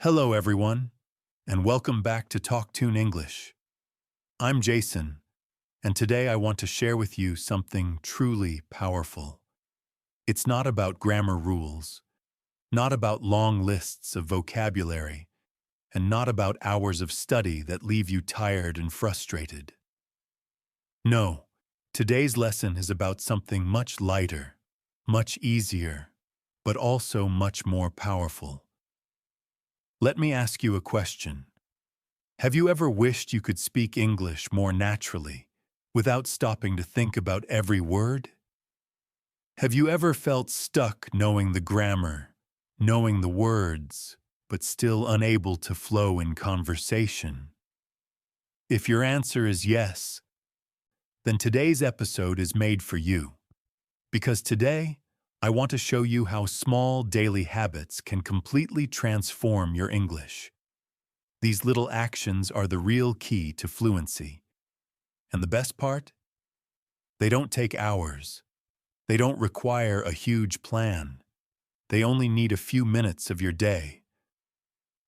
Hello, everyone, and welcome back to TalkTune English. I'm Jason, and today I want to share with you something truly powerful. It's not about grammar rules, not about long lists of vocabulary, and not about hours of study that leave you tired and frustrated. No, today's lesson is about something much lighter, much easier, but also much more powerful. Let me ask you a question. Have you ever wished you could speak English more naturally, without stopping to think about every word? Have you ever felt stuck knowing the grammar, knowing the words, but still unable to flow in conversation? If your answer is yes, then today's episode is made for you. Because today, I want to show you how small daily habits can completely transform your English. These little actions are the real key to fluency. And the best part? They don't take hours. They don't require a huge plan. They only need a few minutes of your day.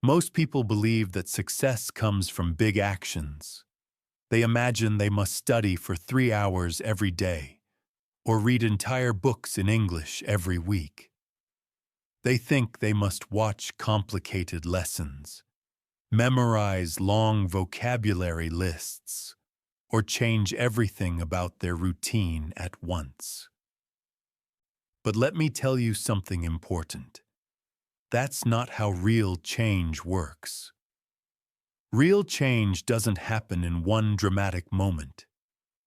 Most people believe that success comes from big actions. They imagine they must study for 3 hours every day, or read entire books in English every week. They think they must watch complicated lessons, memorize long vocabulary lists, or change everything about their routine at once. But let me tell you something important. That's not how real change works. Real change doesn't happen in one dramatic moment.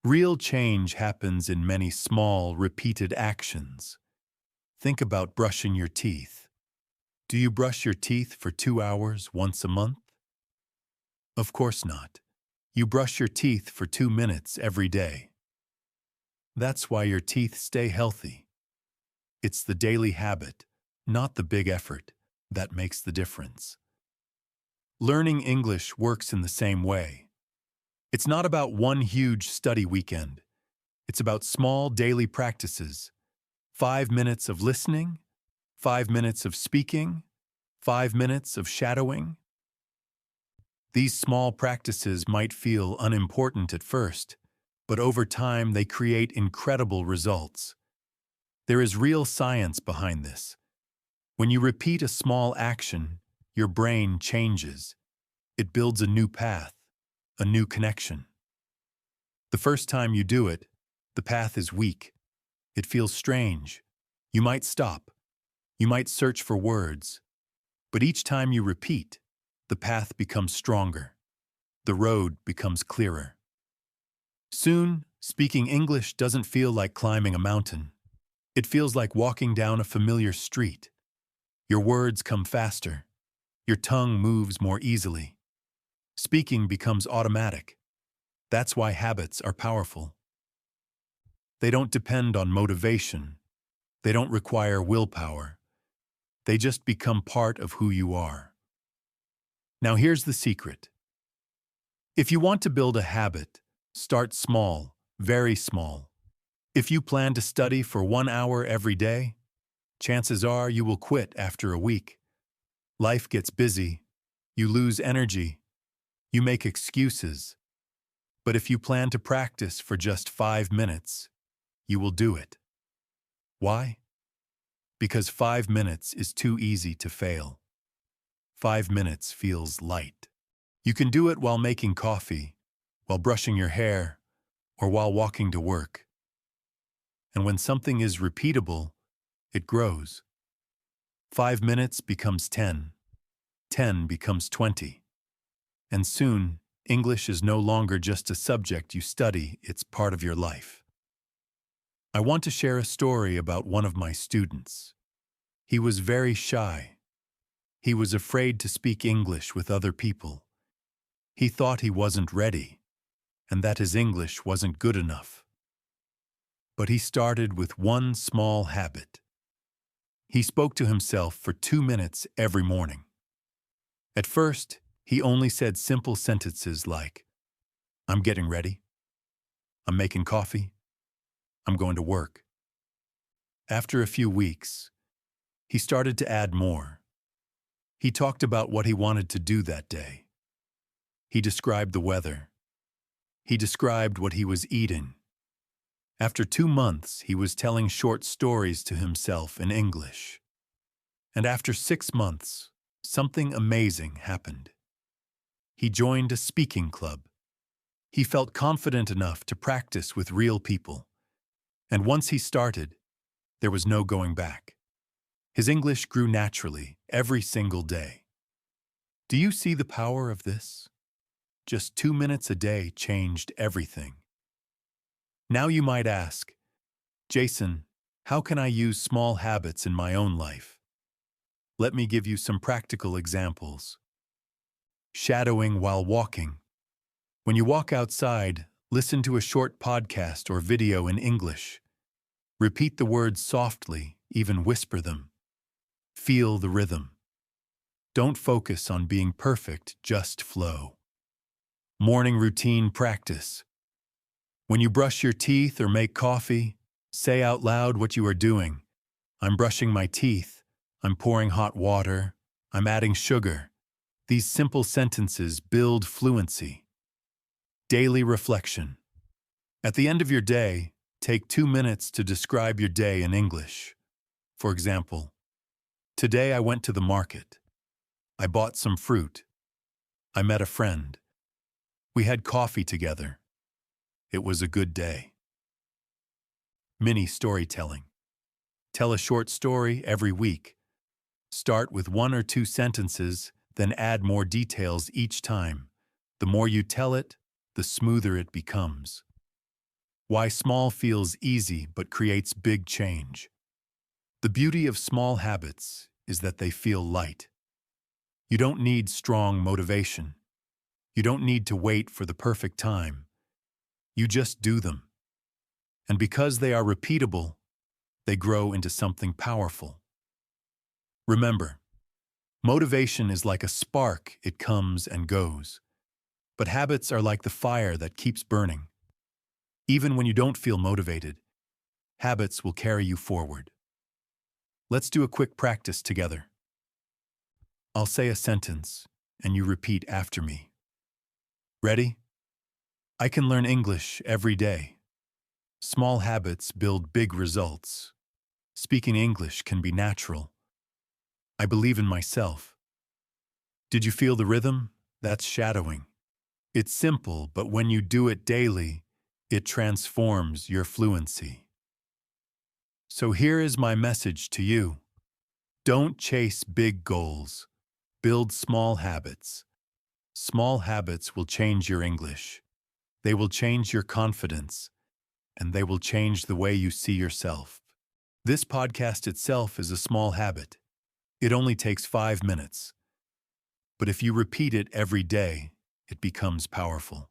Real change happens in many small, repeated actions. Think about brushing your teeth. Do you brush your teeth for 2 hours once a month? Of course not. You brush your teeth for 2 minutes every day. That's why your teeth stay healthy. It's the daily habit, not the big effort, that makes the difference. Learning English works in the same way. It's not about one huge study weekend. It's about small daily practices. 5 minutes of listening, 5 minutes of speaking, 5 minutes of shadowing. These small practices might feel unimportant at first, but over time they create incredible results. There is real science behind this. When you repeat a small action, your brain changes. It builds a new path, a new connection. The first time you do it, the path is weak. It feels strange. You might stop. You might search for words. But each time you repeat, the path becomes stronger. The road becomes clearer. Soon, speaking English doesn't feel like climbing a mountain. It feels like walking down a familiar street. Your words come faster. Your tongue moves more easily. Speaking becomes automatic. That's why habits are powerful. They don't depend on motivation. They don't require willpower. They just become part of who you are. Now here's the secret. If you want to build a habit, start small, very small. If you plan to study for 1 hour every day, chances are you will quit after a week. Life gets busy. You lose energy. You make excuses. But if you plan to practice for just 5 minutes, you will do it. Why? Because 5 minutes is too easy to fail. 5 minutes feels light. You can do it while making coffee, while brushing your hair, or while walking to work. And when something is repeatable, it grows. 5 minutes becomes 10. 10 becomes 20. And soon, English is no longer just a subject you study, it's part of your life. I want to share a story about one of my students. He was very shy. He was afraid to speak English with other people. He thought he wasn't ready, and that his English wasn't good enough. But he started with one small habit. He spoke to himself for 2 minutes every morning. At first, he only said simple sentences like, "I'm getting ready. I'm making coffee. I'm going to work." After a few weeks, he started to add more. He talked about what he wanted to do that day. He described the weather. He described what he was eating. After 2 months, he was telling short stories to himself in English. And after 6 months, something amazing happened. He joined a speaking club. He felt confident enough to practice with real people. And once he started, there was no going back. His English grew naturally every single day. Do you see the power of this? Just 2 minutes a day changed everything. Now you might ask, Jason, how can I use small habits in my own life? Let me give you some practical examples. Shadowing while walking. When you walk outside, listen to a short podcast or video in English. Repeat the words softly, even whisper them. Feel the rhythm. Don't focus on being perfect, just flow. Morning routine practice. When you brush your teeth or make coffee, say out loud what you are doing. I'm brushing my teeth. I'm pouring hot water. I'm adding sugar. These simple sentences build fluency. Daily reflection. At the end of your day, take 2 minutes to describe your day in English. For example, today I went to the market. I bought some fruit. I met a friend. We had coffee together. It was a good day. Mini storytelling. Tell a short story every week. Start with 1 or 2 sentences, then add more details each time. The more you tell it, the smoother it becomes. Why small feels easy but creates big change. The beauty of small habits is that they feel light. You don't need strong motivation. You don't need to wait for the perfect time. You just do them. And because they are repeatable, they grow into something powerful. Remember, motivation is like a spark, it comes and goes. But habits are like the fire that keeps burning. Even when you don't feel motivated, habits will carry you forward. Let's do a quick practice together. I'll say a sentence, and you repeat after me. Ready? I can learn English every day. Small habits build big results. Speaking English can be natural. I believe in myself. Did you feel the rhythm? That's shadowing. It's simple, but when you do it daily, it transforms your fluency. So here is my message to you. Don't chase big goals. Build small habits. Small habits will change your English. They will change your confidence, and they will change the way you see yourself. This podcast itself is a small habit. It only takes 5 minutes. But if you repeat it every day, it becomes powerful.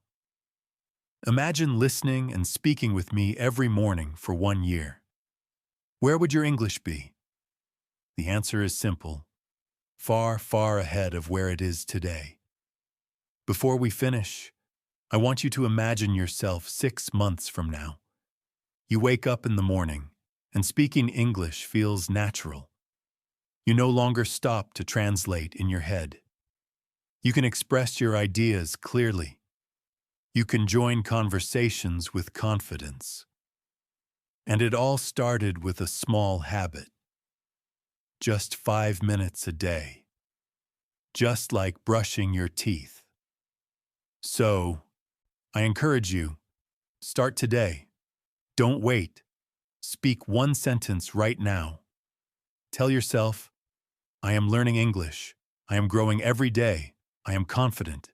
Imagine listening and speaking with me every morning for 1 year. Where would your English be? The answer is simple. Far, far ahead of where it is today. Before we finish, I want you to imagine yourself 6 months from now. You wake up in the morning, and speaking English feels natural. You no longer stop to translate in your head. You can express your ideas clearly. You can join conversations with confidence. And it all started with a small habit. Just 5 minutes a day. Just like brushing your teeth. So, I encourage you, start today. Don't wait. Speak 1 sentence right now. Tell yourself, I am learning English. I am growing every day. I am confident.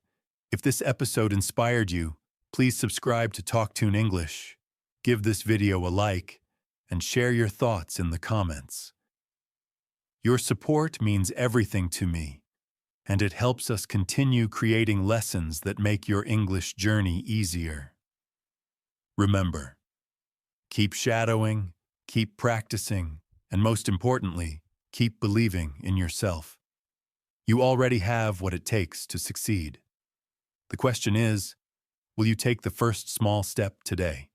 If this episode inspired you, please subscribe to TalkTune English. Give this video a like, and share your thoughts in the comments. Your support means everything to me, and it helps us continue creating lessons that make your English journey easier. Remember, keep shadowing, keep practicing, and most importantly, keep believing in yourself. You already have what it takes to succeed. The question is, will you take the first small step today?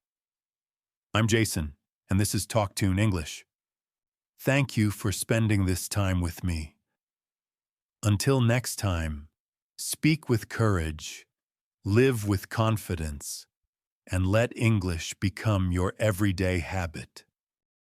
I'm Jason, and this is TalkTune English. Thank you for spending this time with me. Until next time, speak with courage, live with confidence, and let English become your everyday habit.